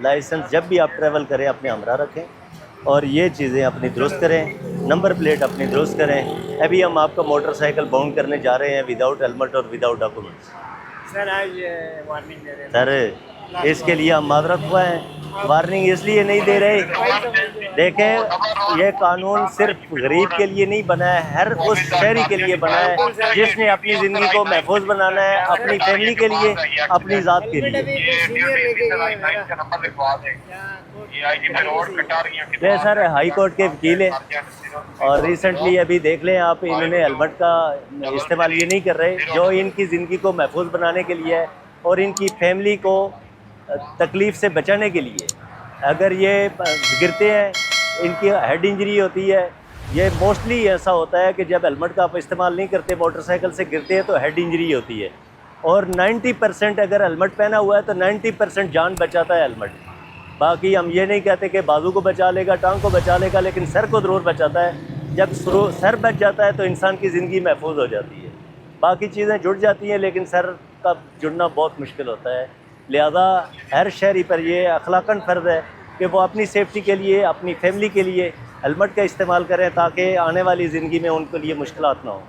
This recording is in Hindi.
लाइसेंस जब भी आप ट्रैवल करें अपने हमरा रखें और ये चीज़ें अपनी दुरुस्त करें, नंबर प्लेट अपनी दुरुस्त करें। अभी हम आपका मोटरसाइकिल बाउंड करने जा रहे हैं विदाउट हेलमेट और विदाउट डॉक्यूमेंट्स। सर आज वार्निंग दे रहे हैं। सर इसके लिए हम माजरत हुआ हैं। वार्निंग इसलिए नहीं दे रहे, देखें ये कानून सिर्फ गरीब के लिए नहीं बना है, हर उस शहरी के लिए बना है जिसने अपनी ज़िंदगी को महफूज बनाना है, अपनी फैमिली के लिए, अपनी ज़ात के लिए। ये सर हाई कोर्ट के वकील हैं और रिसेंटली अभी देख लें आप, इन्होंने हेलमेट का इस्तेमाल ये नहीं कर रहे जो इनकी ज़िंदगी को महफूज बनाने के लिए है और इनकी फैमिली को तकलीफ़ से बचाने के लिए। अगर ये गिरते हैं, इनकी हेड इंजरी होती है। ये मोस्टली ऐसा होता है कि जब हेलमेट का आप इस्तेमाल नहीं करते, मोटरसाइकिल से गिरते हैं तो हेड इंजरी होती है और 90% अगर हेलमेट पहना हुआ है तो 90% जान बचाता है हेलमेट। बाकी हम ये नहीं कहते कि बाजू को बचा लेगा, टांग को बचा लेगा, लेकिन सर को ज़रूर बचाता है। जब सर बच जाता है तो इंसान की ज़िंदगी महफूज हो जाती है। बाकी चीज़ें जुड़ जाती हैं लेकिन सर का जुड़ना बहुत मुश्किल होता है। लिहाजा हर शहरी पर यह अखलाकन फ़र्ज़ है कि वो अपनी सेफ्टी के लिए, अपनी फैमिली के लिए हेलमेट का इस्तेमाल करें ताकि आने वाली ज़िंदगी में उनके लिए मुश्किलात ना हो।